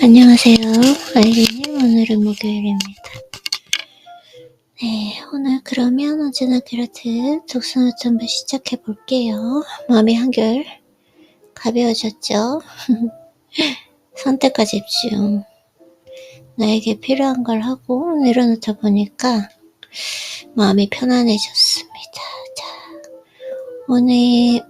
안녕하세요. 아이리님, 오늘은 목요일입니다. 네, 오늘 그러면 언제나 그렇듯 독서노트 한번 시작해 볼게요. 마음이 한결 가벼워졌죠? 선택과 집중. 나에게 필요한 걸 하고 내려놓다 보니까 마음이 편안해졌습니다. 자, 오늘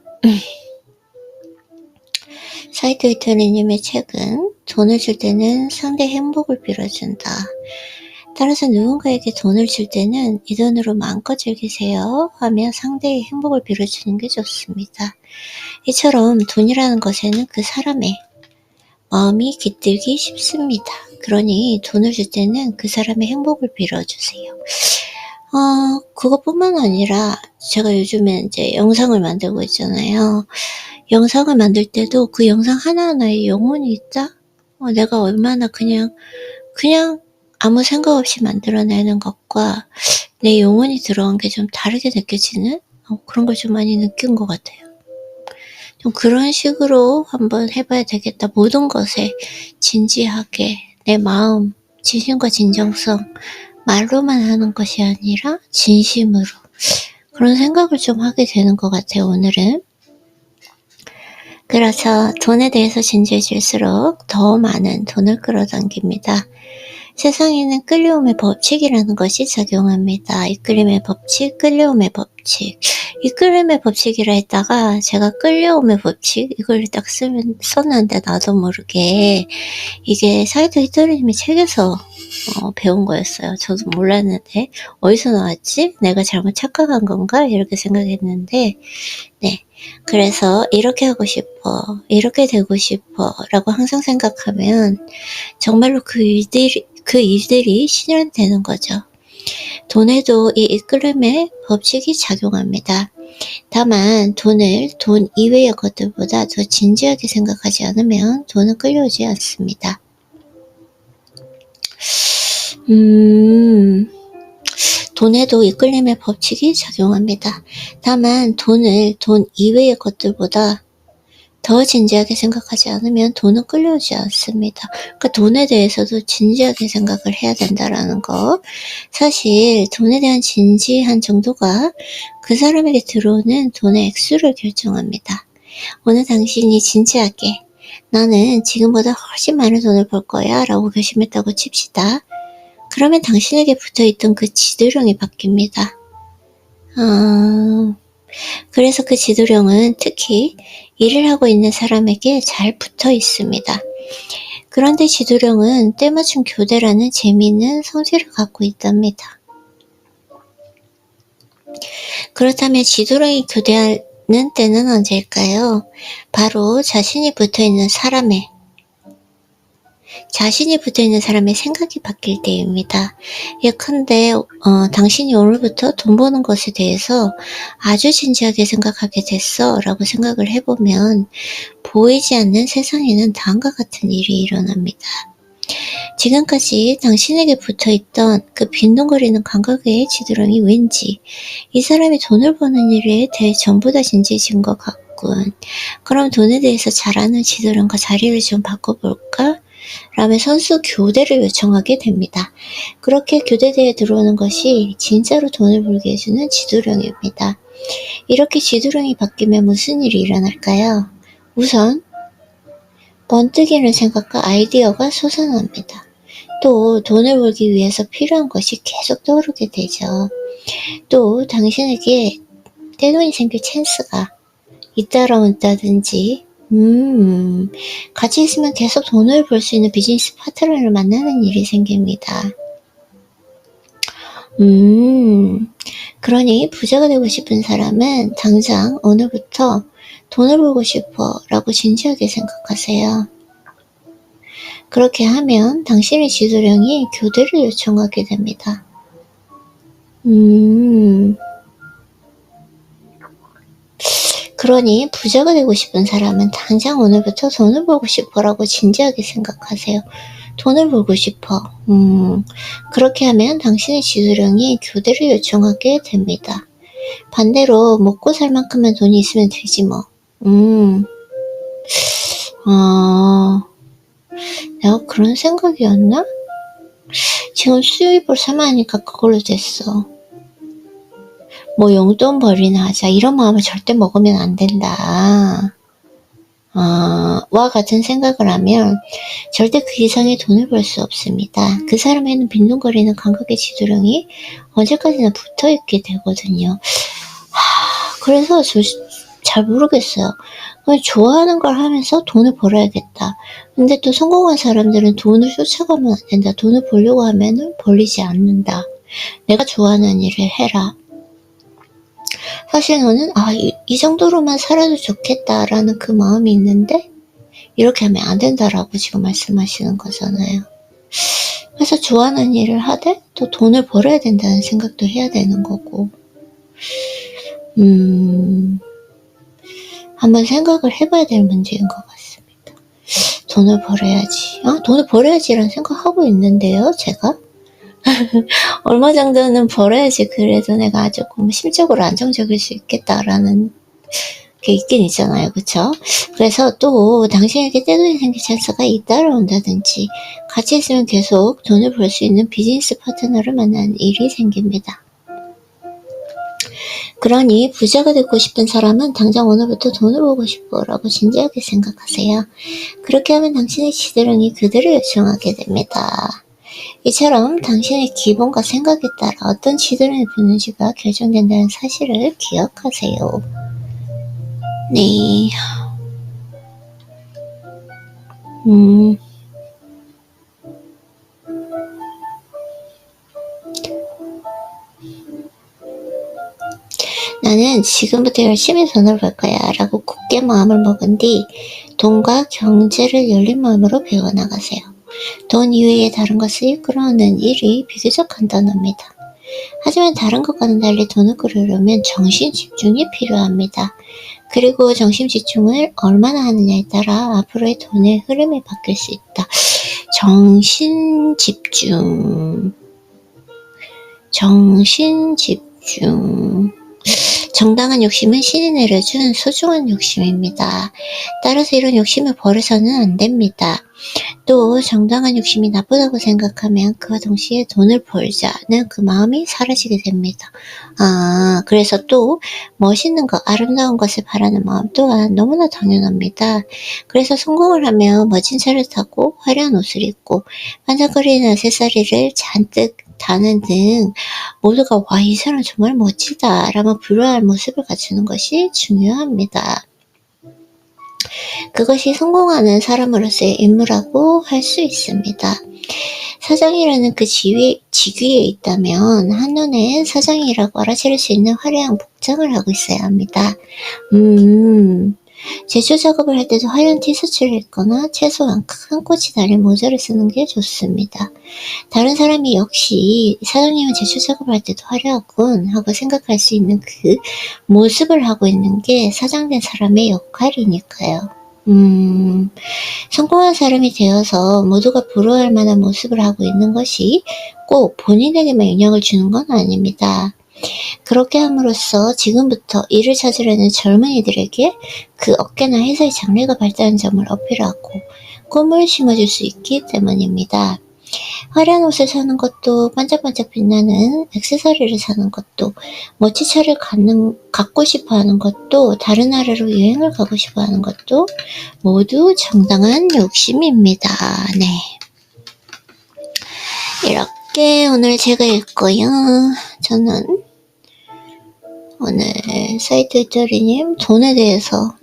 사이트 위터리님의 책은 돈을 줄 때는 상대의 행복을 빌어준다. 따라서 누군가에게 돈을 줄 때는 이 돈으로 마음껏 즐기세요 하며 상대의 행복을 빌어주는 게 좋습니다. 이처럼 돈이라는 것에는 그 사람의 마음이 깃들기 쉽습니다. 그러니 돈을 줄 때는 그 사람의 행복을 빌어주세요. 그것뿐만 아니라 제가 요즘에 이제 영상을 만들고 있잖아요. 영상을 만들 때도 그 영상 하나하나에 영혼이 있다? 내가 얼마나 그냥 아무 생각 없이 만들어내는 것과 내 영혼이 들어간 게 좀 다르게 느껴지는 그런 걸 좀 많이 느낀 것 같아요. 좀 그런 식으로 한번 해봐야 되겠다. 모든 것에 진지하게 내 마음, 진심과 진정성, 말로만 하는 것이 아니라 진심으로 그런 생각을 좀 하게 되는 것 같아요, 오늘은. 그래서 돈에 대해서 진지해질수록 더 많은 돈을 끌어당깁니다. 세상에는 끌려옴의 법칙이라는 것이 작용합니다. 이끌림의 법칙, 끌려옴의 법칙. 이끌림의 법칙이라 했다가 제가 끌려옴의 법칙 이걸 딱 썼는데 나도 모르게 이게 사이트 히토리님의 책에서 배운 거였어요. 저도 몰랐는데 어디서 나왔지? 내가 잘못 착각한 건가? 이렇게 생각했는데 네. 그래서 이렇게 하고 싶어, 이렇게 되고 싶어 라고 항상 생각하면 정말로 그 일들이 실현되는 거죠. 돈에도 이 이끌림의 법칙이 작용합니다. 다만 돈을 돈 이외의 것들보다 더 진지하게 생각하지 않으면 돈은 끌려오지 않습니다. 돈에도 이끌림의 법칙이 작용합니다. 다만 돈을 돈 이외의 것들보다 더 진지하게 생각하지 않으면 돈은 끌려오지 않습니다. 그러니까 돈에 대해서도 진지하게 생각을 해야 된다라는 거. 사실 돈에 대한 진지한 정도가 그 사람에게 들어오는 돈의 액수를 결정합니다. 오늘 당신이 진지하게 나는 지금보다 훨씬 많은 돈을 벌 거야 라고 결심했다고 칩시다. 그러면 당신에게 붙어있던 그 지도령이 바뀝니다. 그래서 그 지도령은 특히 일을 하고 있는 사람에게 잘 붙어 있습니다. 그런데 지도령은 때맞춘 교대라는 재미있는 성질을 갖고 있답니다. 그렇다면 지도령이 교대하는 때는 언제일까요? 바로 자신이 붙어있는 사람의 생각이 바뀔 때입니다. 예컨대 당신이 오늘부터 돈 버는 것에 대해서 아주 진지하게 생각하게 됐어 라고 생각을 해보면 보이지 않는 세상에는 다음과 같은 일이 일어납니다. 지금까지 당신에게 붙어있던 그 빈둥거리는 감각의 지도령이 왠지 이 사람이 돈을 버는 일에 대해 전부 다 진지해진 것 같군. 그럼 돈에 대해서 잘 아는 지도령과 자리를 좀 바꿔볼까? 라며 선수 교대를 요청하게 됩니다. 그렇게 교대대에 들어오는 것이 진짜로 돈을 벌게 해주는 지도령입니다. 이렇게 지도령이 바뀌면 무슨 일이 일어날까요? 우선 번뜩이는 생각과 아이디어가 솟아납니다. 또 돈을 벌기 위해서 필요한 것이 계속 떠오르게 되죠. 또 당신에게 떼돈이 생길 찬스가 잇따라온다든지 같이 있으면 계속 돈을 벌 수 있는 비즈니스 파트너를 만나는 일이 생깁니다. 그러니 부자가 되고 싶은 사람은 당장 오늘부터 돈을 벌고 싶어 라고 진지하게 생각하세요. 그렇게 하면 당신의 지도령이 교대를 요청하게 됩니다. 그러니 부자가 되고 싶은 사람은 당장 오늘부터 돈을 벌고 싶어 라고 진지하게 생각하세요. 돈을 벌고 싶어. 그렇게 하면 당신의 지도령이 교대를 요청하게 됩니다. 반대로 먹고 살 만큼만 돈이 있으면 되지 뭐. 내가 그런 생각이었나? 지금 수입을 삼아하니까 그걸로 됐어. 뭐 용돈벌이나 하자 이런 마음을 절대 먹으면 안 된다. 와 같은 생각을 하면 절대 그 이상의 돈을 벌 수 없습니다. 그 사람에는 빈둥거리는 감각의 지두령이 언제까지나 붙어있게 되거든요. 그래서 잘 모르겠어요. 그냥 좋아하는 걸 하면서 돈을 벌어야겠다. 근데 또 성공한 사람들은 돈을 쫓아가면 안 된다. 돈을 벌려고 하면은 벌리지 않는다. 내가 좋아하는 일을 해라. 사실 너는 이 정도로만 살아도 좋겠다라는 그 마음이 있는데 이렇게 하면 안 된다라고 지금 말씀하시는 거잖아요. 그래서 좋아하는 일을 하되 또 돈을 벌어야 된다는 생각도 해야 되는 거고 한번 생각을 해봐야 될 문제인 것 같습니다. 돈을 벌어야지. 돈을 벌어야지라는 생각하고 있는데요, 제가. 얼마 정도는 벌어야지 그래도 내가 조금 심적으로 안정적일 수 있겠다라는 게 있긴 있잖아요. 그쵸? 그래서 또 당신에게 떼돈이 생길 찬스가 잇따라온다든지 같이 있으면 계속 돈을 벌 수 있는 비즈니스 파트너를 만나는 일이 생깁니다. 그러니 부자가 되고 싶은 사람은 당장 오늘부터 돈을 벌고 싶어 라고 진지하게 생각하세요. 그렇게 하면 당신의 지드렁이 그대로 요청하게 됩니다. 이처럼 당신의 기본과 생각에 따라 어떤 지드렁이 붙는지가 결정된다는 사실을 기억하세요. 네. 나는 지금부터 열심히 돈을 벌 거야 라고 굳게 마음을 먹은 뒤 돈과 경제를 열린 마음으로 배워나가세요. 돈 이외에 다른 것을 이끌어오는 일이 비교적 간단합니다. 하지만 다른 것과는 달리 돈을 끌으려면 정신 집중이 필요합니다. 그리고 정신 집중을 얼마나 하느냐에 따라 앞으로의 돈의 흐름이 바뀔 수 있다. 정신 집중. 정당한 욕심은 신이 내려준 소중한 욕심입니다. 따라서 이런 욕심을 버려서는 안 됩니다. 또 정당한 욕심이 나쁘다고 생각하면 그와 동시에 돈을 벌자는 그 마음이 사라지게 됩니다. 그래서 또 멋있는 것, 아름다운 것을 바라는 마음 또한 너무나 당연합니다. 그래서 성공을 하면 멋진 차를 타고 화려한 옷을 입고 반짝거리는 액세서리를 잔뜩 다는 등 모두가 와, 이 사람 정말 멋지다 라며 부러워할 모습을 갖추는 것이 중요합니다. 그것이 성공하는 사람으로서의 임무라고 할 수 있습니다. 사장이라는 그 직위에 있다면 한눈에 사장이라고 알아차릴 수 있는 화려한 복장을 하고 있어야 합니다. 제초 작업을 할 때도 화려한 티셔츠를 입거나 최소한 큰 꽃이 달린 모자를 쓰는 게 좋습니다. 다른 사람이 역시 사장님은 제초 작업을 할 때도 화려하군 하고 생각할 수 있는 그 모습을 하고 있는 게 사장된 사람의 역할이니까요. 성공한 사람이 되어서 모두가 부러워할 만한 모습을 하고 있는 것이 꼭 본인에게만 영향을 주는 건 아닙니다. 그렇게 함으로써 지금부터 일을 찾으려는 젊은이들에게 그 어깨나 회사의 장래가 밝다는 점을 어필하고 꿈을 심어줄 수 있기 때문입니다. 화려한 옷을 사는 것도, 반짝반짝 빛나는 액세서리를 사는 것도, 멋진 차를 갖고 싶어 하는 것도, 다른 나라로 여행을 가고 싶어 하는 것도 모두 정당한 욕심입니다. 네. 이렇게 오늘 제가 읽고요. 저는 오늘 사이트토리님 돈에 대해서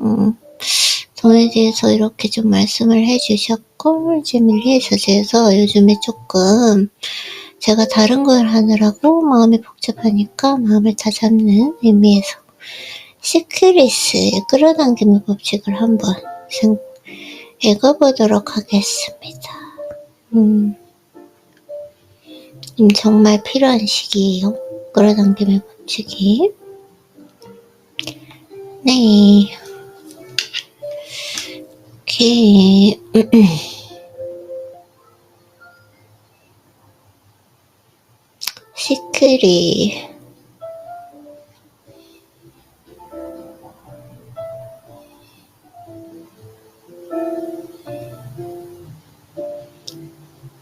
이렇게 좀 말씀을 해주셨고 재미를 해주셔서 요즘에 조금 제가 다른 걸 하느라고 마음이 복잡하니까 마음을 다잡는 의미에서 시크릿을 끌어당기는 법칙을 한번 읽어보도록 하겠습니다. 정말 필요한 시기예요. 끌어당김의 법칙이. 네. 오케이. 시크릿.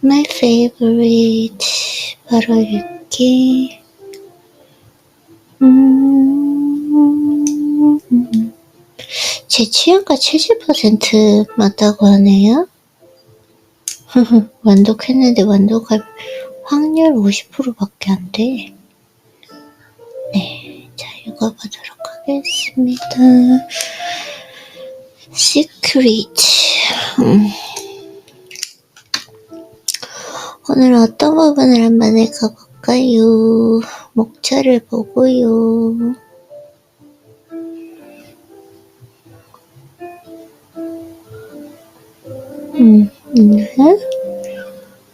My favorite 바로 읽기. 제 취향과 70% 맞다고 하네요. 완독했는데 완독할 확률 50%밖에 안 돼. 네, 자 읽어보도록 하겠습니다. Secret. 오늘 어떤 부분을 한번 읽어볼까요? 목차를 보고요. 네.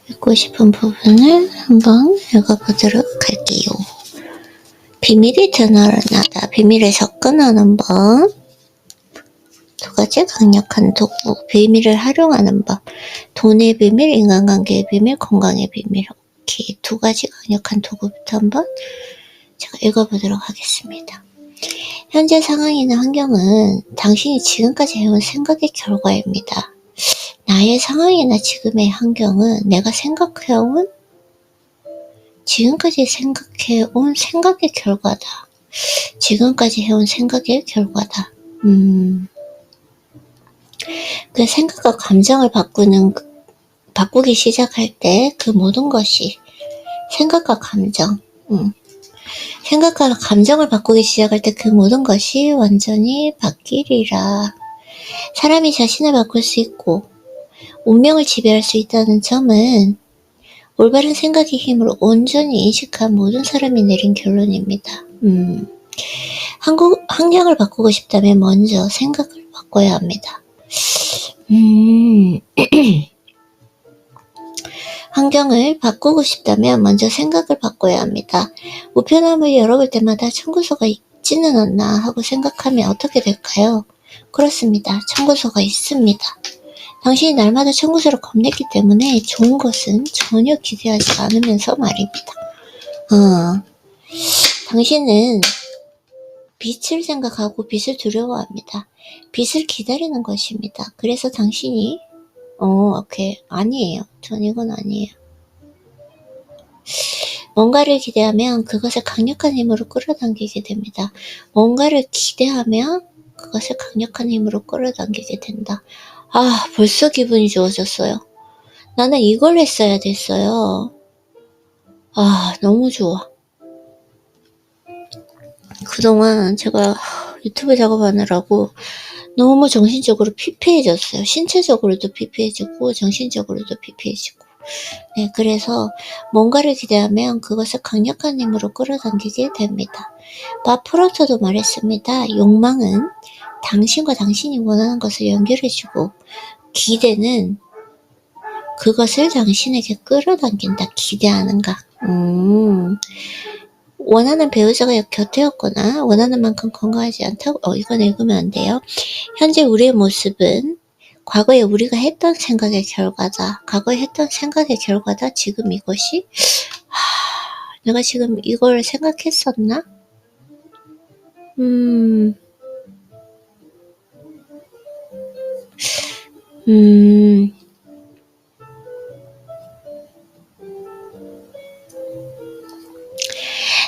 읽고 싶은 부분을 한번 읽어보도록 할게요. 비밀이 드러나다. 비밀을 접근하는 법. 두 가지 강력한 도구. 비밀을 활용하는 법. 돈의 비밀, 인간관계의 비밀, 건강의 비밀. 오케이. 두 가지 강력한 도구부터 한번 제가 읽어보도록 하겠습니다. 현재 상황이나 환경은 당신이 지금까지 해온 생각의 결과입니다. 나의 상황이나 지금의 환경은 내가 지금까지 생각해온 생각의 결과다. 지금까지 해온 생각의 결과다. 그 생각과 감정을 바꾸기 시작할 때 그 모든 것이 생각과 감정, 생각과 감정을 바꾸기 시작할 때 그 모든 것이 완전히 바뀌리라. 사람이 자신을 바꿀 수 있고 운명을 지배할 수 있다는 점은 올바른 생각의 힘으로 온전히 인식한 모든 사람이 내린 결론입니다. 환경을 바꾸고 싶다면 먼저 생각을 바꿔야 합니다. 환경을 바꾸고 싶다면 먼저 생각을 바꿔야 합니다. 우편함을 열어볼 때마다 청구서가 있지는 않나 하고 생각하면 어떻게 될까요? 그렇습니다. 청구서가 있습니다. 당신이 날마다 청구서를 겁냈기 때문에 좋은 것은 전혀 기대하지 않으면서 말입니다. 당신은 빛을 생각하고 빛을 두려워합니다. 빛을 기다리는 것입니다. 그래서 당신이 오케이. 아니에요. 전 이건 아니에요. 뭔가를 기대하면 그것을 강력한 힘으로 끌어당기게 됩니다. 뭔가를 기대하면 그것을 강력한 힘으로 끌어당기게 된다. 아, 벌써 기분이 좋아졌어요. 나는 이걸 했어야 됐어요. 아, 너무 좋아. 그동안 제가 유튜브 작업하느라고 너무 정신적으로 피폐해졌어요. 신체적으로도 피폐해지고 정신적으로도 피폐해지고. 네, 그래서 뭔가를 기대하면 그것을 강력한 힘으로 끌어당기게 됩니다. 바프로토도 말했습니다. 욕망은 당신과 당신이 원하는 것을 연결해주고 기대는 그것을 당신에게 끌어당긴다. 기대하는가. 원하는 배우자가 곁에 없거나 원하는 만큼 건강하지 않다고 이건 읽으면 안 돼요. 현재 우리의 모습은 과거에 우리가 했던 생각의 결과다. 과거에 했던 생각의 결과다. 지금 이것이 내가 지금 이걸 생각했었나?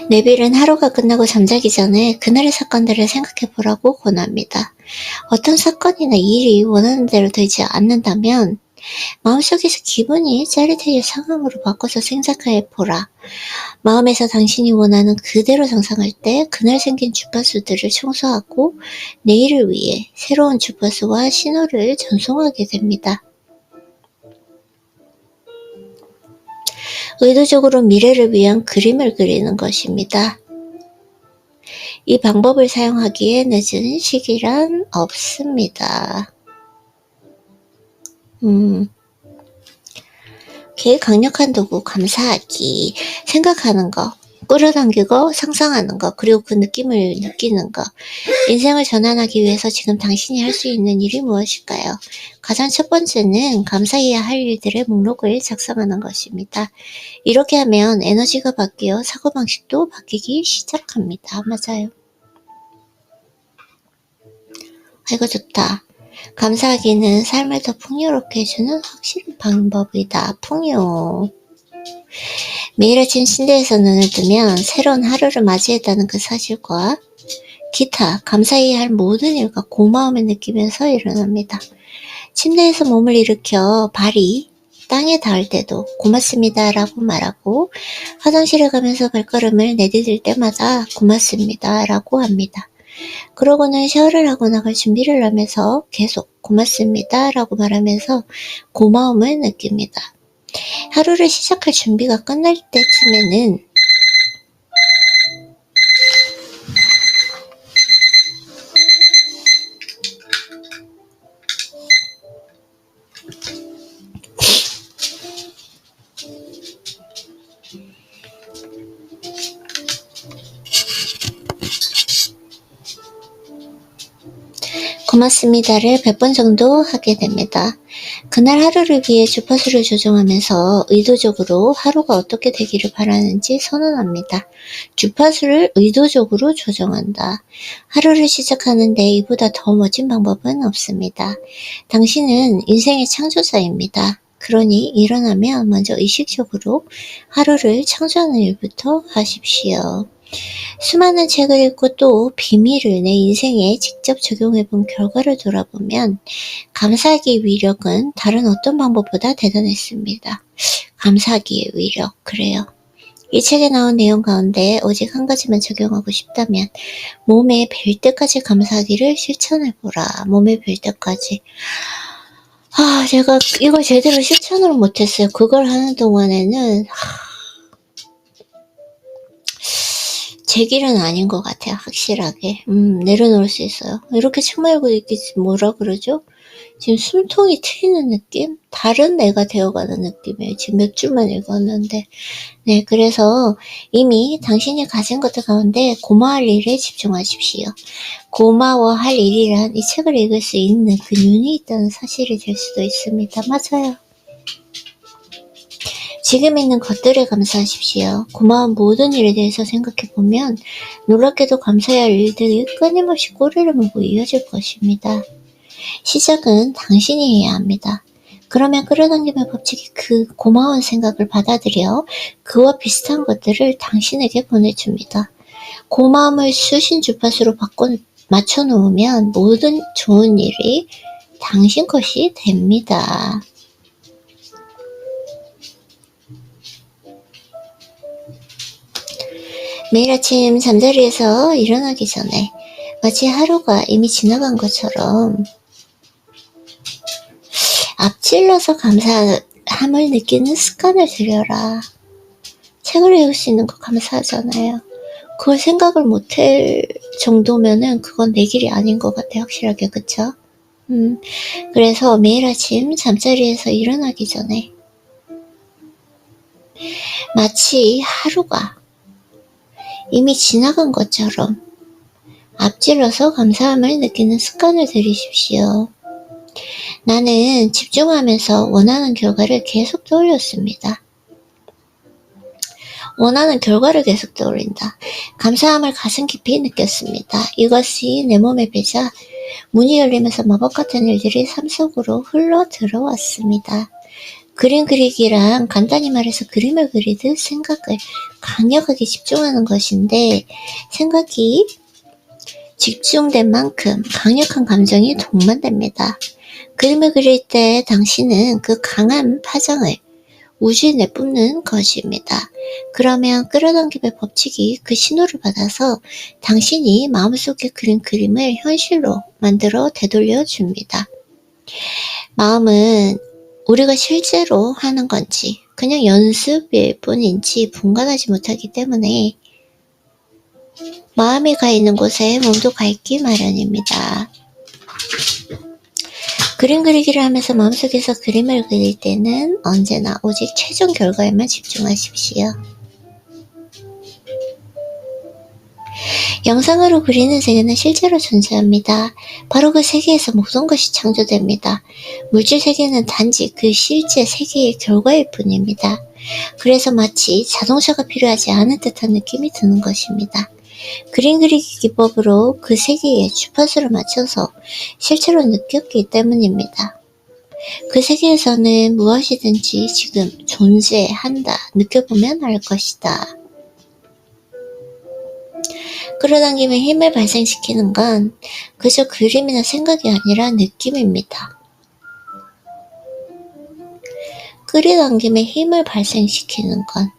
네빌은 하루가 끝나고 잠자기 전에 그날의 사건들을 생각해 보라고 권합니다. 어떤 사건이나 일이 원하는 대로 되지 않는다면 마음속에서 기분이 짜릿해질 상황으로 바꿔서 생각해 보라. 마음에서 당신이 원하는 그대로 상상할 때 그날 생긴 주파수들을 청소하고 내일을 위해 새로운 주파수와 신호를 전송하게 됩니다. 의도적으로 미래를 위한 그림을 그리는 것입니다. 이 방법을 사용하기에 늦은 시기란 없습니다. 강력한 도구, 감사하기, 생각하는 거, 끌어당기고 상상하는 거, 그리고 그 느낌을 느끼는 거. 인생을 전환하기 위해서 지금 당신이 할 수 있는 일이 무엇일까요? 가장 첫 번째는 감사해야 할 일들의 목록을 작성하는 것입니다. 이렇게 하면 에너지가 바뀌어 사고방식도 바뀌기 시작합니다. 맞아요. 아이고 좋다. 감사하기는 삶을 더 풍요롭게 해주는 확실한 방법이다. 풍요. 매일 아침 침대에서 눈을 뜨면 새로운 하루를 맞이했다는 그 사실과 기타 감사해야 할 모든 일과 고마움을 느끼면서 일어납니다. 침대에서 몸을 일으켜 발이 땅에 닿을 때도 고맙습니다 라고 말하고, 화장실에 가면서 발걸음을 내디딜 때마다 고맙습니다 라고 합니다. 그러고는 샤워를 하고 나갈 준비를 하면서 계속 고맙습니다 라고 말하면서 고마움을 느낍니다. 하루를 시작할 준비가 끝날 때쯤에는 고맙습니다를 100번 정도 하게 됩니다. 그날 하루를 위해 주파수를 조정하면서 의도적으로 하루가 어떻게 되기를 바라는지 선언합니다. 주파수를 의도적으로 조정한다. 하루를 시작하는데 이보다 더 멋진 방법은 없습니다. 당신은 인생의 창조자입니다. 그러니 일어나면 먼저 의식적으로 하루를 창조하는 일부터 하십시오. 수많은 책을 읽고 또 비밀을 내 인생에 직접 적용해본 결과를 돌아보면 감사하기의 위력은 다른 어떤 방법보다 대단했습니다. 감사하기의 위력, 그래요. 이 책에 나온 내용 가운데 오직 한 가지만 적용하고 싶다면 몸에 뵐 때까지 감사하기를 실천해보라. 몸에 뵐 때까지. 제가 이걸 제대로 실천을 못했어요. 그걸 하는 동안에는 제 길은 아닌 것 같아요. 확실하게. 내려놓을 수 있어요. 이렇게 책 말고 이게 뭐라 그러죠? 지금 숨통이 트이는 느낌? 다른 내가 되어가는 느낌이에요. 지금 몇 줄만 읽었는데. 네, 그래서 이미 당신이 가진 것들 가운데 고마워할 일에 집중하십시오. 고마워할 일이란 이 책을 읽을 수 있는 그 눈이 있다는 사실이 될 수도 있습니다. 맞아요. 지금 있는 것들에 감사하십시오. 고마운 모든 일에 대해서 생각해보면 놀랍게도 감사해야 할 일들이 끊임없이 꼬리를 물고 이어질 것입니다. 시작은 당신이 해야 합니다. 그러면 끌어당김의 법칙이 그 고마운 생각을 받아들여 그와 비슷한 것들을 당신에게 보내줍니다. 고마움을 수신 주파수로 맞춰놓으면 모든 좋은 일이 당신 것이 됩니다. 매일 아침 잠자리에서 일어나기 전에 마치 하루가 이미 지나간 것처럼 앞질러서 감사함을 느끼는 습관을 들여라. 책을 읽을 수 있는 거 감사하잖아요. 그걸 생각을 못할 정도면은 그건 내 길이 아닌 것 같아요. 확실하게. 그쵸? 그래서 매일 아침 잠자리에서 일어나기 전에 마치 하루가 이미 지나간 것처럼 앞질러서 감사함을 느끼는 습관을 들이십시오. 나는 집중하면서 원하는 결과를 계속 떠올렸습니다. 원하는 결과를 계속 떠올린다. 감사함을 가슴 깊이 느꼈습니다. 이것이 내 몸에 배자 문이 열리면서 마법 같은 일들이 삶 속으로 흘러 들어왔습니다. 그림 그리기란 간단히 말해서 그림을 그리듯 생각을 강력하게 집중하는 것인데, 생각이 집중된 만큼 강력한 감정이 동반됩니다. 그림을 그릴 때 당신은 그 강한 파장을 우주에 내뿜는 것입니다. 그러면 끌어당김의 법칙이 그 신호를 받아서 당신이 마음속에 그린 그림을 현실로 만들어 되돌려 줍니다. 마음은 우리가 실제로 하는 건지 그냥 연습일 뿐인지 분간하지 못하기 때문에 마음이 가 있는 곳에 몸도 가 있기 마련입니다. 그림 그리기를 하면서 마음속에서 그림을 그릴 때는 언제나 오직 최종 결과에만 집중하십시오. 영상으로 그리는 세계는 실제로 존재합니다. 바로 그 세계에서 모든 것이 창조됩니다. 물질 세계는 단지 그 실제 세계의 결과일 뿐입니다. 그래서 마치 자동차가 필요하지 않은 듯한 느낌이 드는 것입니다. 그림 그리기 기법으로 그 세계에 주파수를 맞춰서 실제로 느꼈기 때문입니다. 그 세계에서는 무엇이든지 지금 존재한다. 느껴보면 알 것이다. 끌어당김의 힘을 발생시키는 건 그저 그림이나 생각이 아니라 느낌입니다. 끌어당김의 힘을 발생시키는 건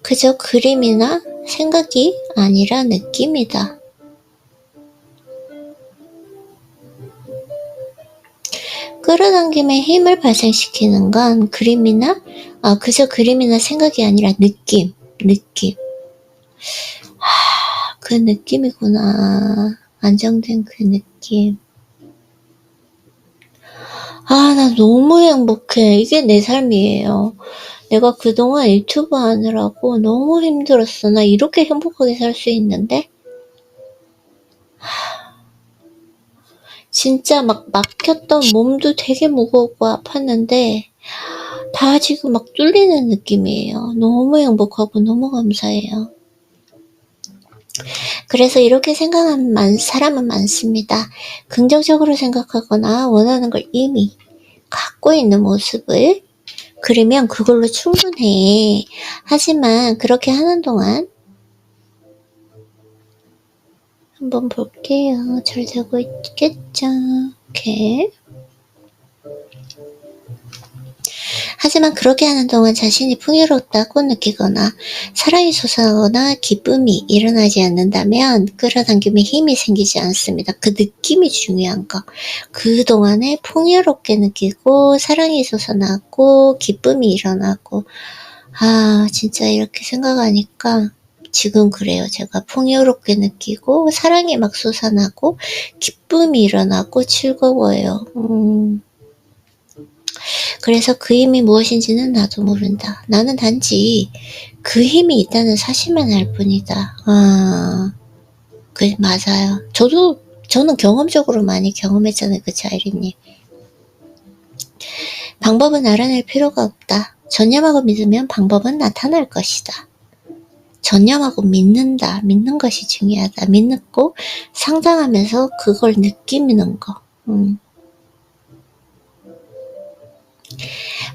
그저 그림이나 생각이 아니라 느낌이다. 끌어당김의 힘을 발생시키는 건 그저 그림이나 생각이 아니라 느낌. 그 느낌이구나. 안정된 그 느낌. 나 너무 행복해. 이게 내 삶이에요. 내가 그동안 유튜브 하느라고 너무 힘들었어. 나 이렇게 행복하게 살 수 있는데? 진짜 막혔던 몸도 되게 무겁고 아팠는데 다 지금 뚫리는 느낌이에요. 너무 행복하고 너무 감사해요. 그래서 이렇게 생각하는 사람은 많습니다. 긍정적으로 생각하거나 원하는 걸 이미 갖고 있는 모습을 그리면 그걸로 충분해. 하지만 그렇게 하는 동안 한번 볼게요. 잘 되고 있겠죠? 이렇게. 하지만 그렇게 하는 동안 자신이 풍요롭다고 느끼거나 사랑이 솟아오거나 기쁨이 일어나지 않는다면 끌어당김에 힘이 생기지 않습니다. 그 느낌이 중요한 거. 그동안에 풍요롭게 느끼고 사랑이 솟아나고 기쁨이 일어나고 진짜 이렇게 생각하니까 지금 그래요. 제가 풍요롭게 느끼고 사랑이 막 솟아나고 기쁨이 일어나고 즐거워요. 그래서 그 힘이 무엇인지는 나도 모른다. 나는 단지 그 힘이 있다는 사실만 알 뿐이다. 맞아요. 저는 경험적으로 많이 경험했잖아요. 그치, 아이린님? 방법은 알아낼 필요가 없다. 전념하고 믿으면 방법은 나타날 것이다. 전념하고 믿는다. 믿는 것이 중요하다. 믿고 상상하면서 그걸 느끼는 거.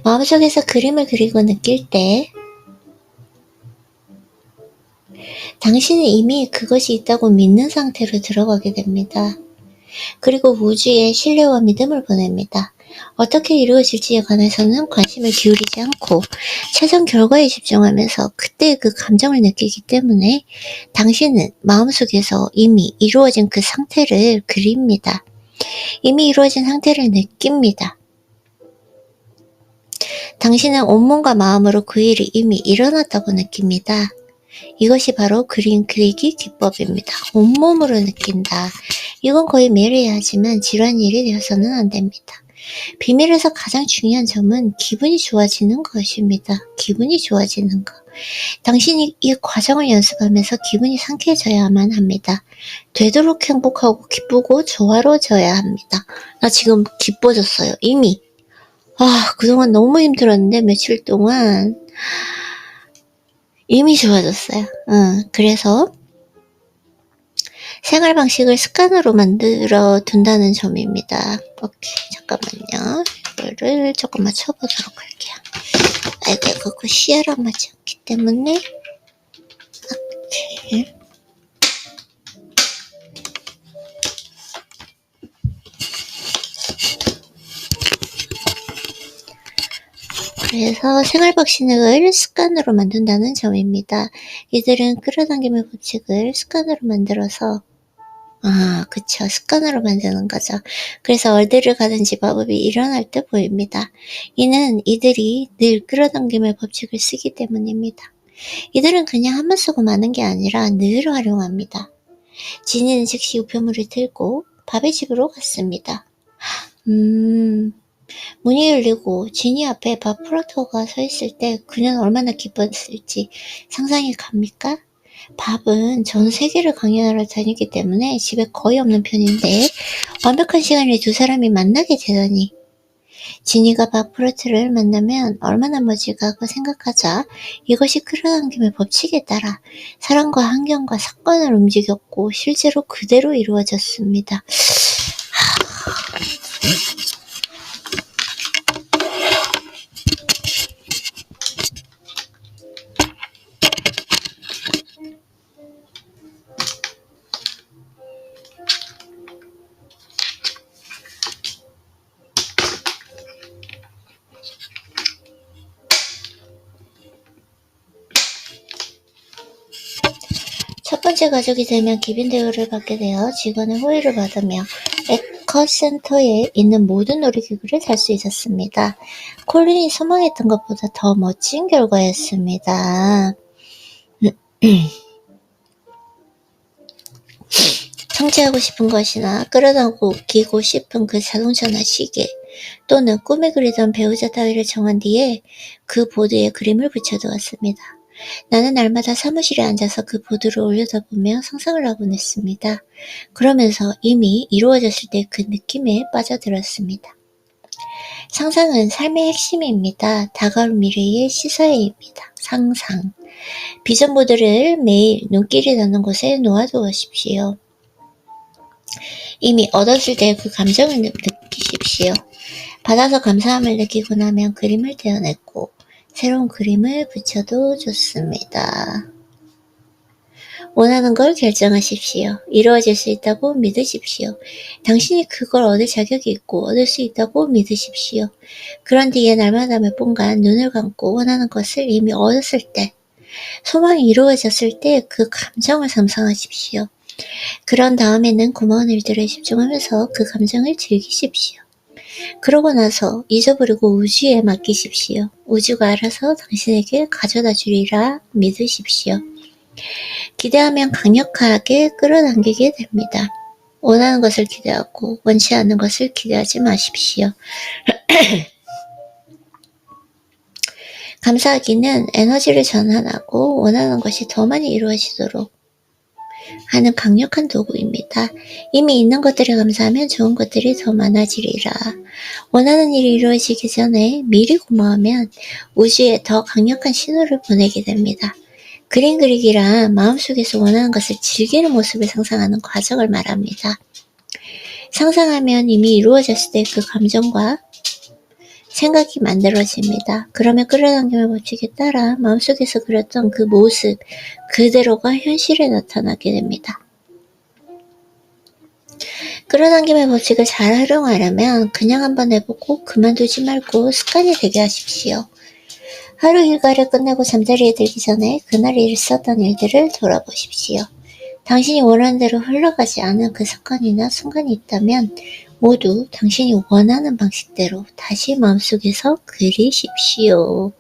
마음속에서 그림을 그리고 느낄 때 당신은 이미 그것이 있다고 믿는 상태로 들어가게 됩니다. 그리고 우주에 신뢰와 믿음을 보냅니다. 어떻게 이루어질지에 관해서는 관심을 기울이지 않고 최종 결과에 집중하면서 그때 그 감정을 느끼기 때문에 당신은 마음속에서 이미 이루어진 그 상태를 그립니다. 이미 이루어진 상태를 느낍니다. 당신은 온몸과 마음으로 그 일이 이미 일어났다고 느낍니다. 이것이 바로 그림 그리기 기법입니다. 온몸으로 느낀다. 이건 거의 매일 해야 하지만 지루한 일이 되어서는 안 됩니다. 비밀에서 가장 중요한 점은 기분이 좋아지는 것입니다. 기분이 좋아지는 것. 당신이 이 과정을 연습하면서 기분이 상쾌해져야만 합니다. 되도록 행복하고 기쁘고 조화로워져야 합니다. 나 지금 기뻐졌어요. 이미. 그동안 너무 힘들었는데 며칠 동안 이미 좋아졌어요. 그래서 생활 방식을 습관으로 만들어 둔다는 점입니다. 오케이, 잠깐만요. 이거를 조금 맞춰보도록 할게요. 내가 그 시야랑 맞지 않기 때문에 오케이. 그래서 생활 방식을 습관으로 만든다는 점입니다. 이들은 끌어당김의 법칙을 습관으로 만들어서 그쵸. 습관으로 만드는 거죠. 그래서 얼대를 가든지 마법이 일어날 때 보입니다. 이는 이들이 늘 끌어당김의 법칙을 쓰기 때문입니다. 이들은 그냥 한번 쓰고 마는 게 아니라 늘 활용합니다. 지니는 즉시 우편물을 들고 밥의 집으로 갔습니다. 문이 열리고 지니 앞에 밥 프로토가 서 있을 때 그녀는 얼마나 기뻤을지 상상이 갑니까? 밥은 전 세계를 강연하러 다니기 때문에 집에 거의 없는 편인데 완벽한 시간에 두 사람이 만나게 되다니 지니가 박프로트를 만나면 얼마나 멋질까 하고 생각하자 이것이 끌어당김의 법칙에 따라 사람과 환경과 사건을 움직였고 실제로 그대로 이루어졌습니다. 첫 번째 가족이 되면 기빈 대우를 받게 되어 직원의 호의를 받으며 에커센터에 있는 모든 놀이기구를 탈 수 있었습니다. 콜린이 소망했던 것보다 더 멋진 결과였습니다. 성취하고 싶은 것이나 끌어당기고 싶은 그 자동차나 시계 또는 꿈에 그리던 배우자 따위를 정한 뒤에 그 보드에 그림을 붙여두었습니다. 나는 날마다 사무실에 앉아서 그 보드를 올려다보며 상상을 하곤 했습니다. 그러면서 이미 이루어졌을 때 그 느낌에 빠져들었습니다. 상상은 삶의 핵심입니다. 다가올 미래의 시사회입니다. 상상. 비전보드를 매일 눈길이 닿는 곳에 놓아두십시오. 이미 얻었을 때 그 감정을 느끼십시오. 받아서 감사함을 느끼고 나면 그림을 떼어냈고 새로운 그림을 붙여도 좋습니다. 원하는 걸 결정하십시오. 이루어질 수 있다고 믿으십시오. 당신이 그걸 얻을 자격이 있고 얻을 수 있다고 믿으십시오. 그런 뒤에 날마다 몇 분간 눈을 감고 원하는 것을 이미 얻었을 때, 소망이 이루어졌을 때 그 감정을 상상하십시오. 그런 다음에는 고마운 일들에 집중하면서 그 감정을 즐기십시오. 그러고 나서 잊어버리고 우주에 맡기십시오. 우주가 알아서 당신에게 가져다 주리라 믿으십시오. 기대하면 강력하게 끌어당기게 됩니다. 원하는 것을 기대하고 원치 않는 것을 기대하지 마십시오. 감사하기는 에너지를 전환하고 원하는 것이 더 많이 이루어지도록 하는 강력한 도구입니다. 이미 있는 것들에 감사하면 좋은 것들이 더 많아지리라. 원하는 일이 이루어지기 전에 미리 고마우면 우주에 더 강력한 신호를 보내게 됩니다. 그림 그리기란 마음속에서 원하는 것을 즐기는 모습을 상상하는 과정을 말합니다. 상상하면 이미 이루어졌을 때 그 감정과 생각이 만들어집니다. 그러면 끌어당김의 법칙에 따라 마음속에서 그렸던 그 모습 그대로가 현실에 나타나게 됩니다. 끌어당김의 법칙을 잘 활용하려면 그냥 한번 해보고 그만두지 말고 습관이 되게 하십시오. 하루 일과를 끝내고 잠자리에 들기 전에 그날 있었던 일들을 돌아보십시오. 당신이 원하는 대로 흘러가지 않은 그 사건이나 순간이 있다면 모두 당신이 원하는 방식대로 다시 마음속에서 그리십시오.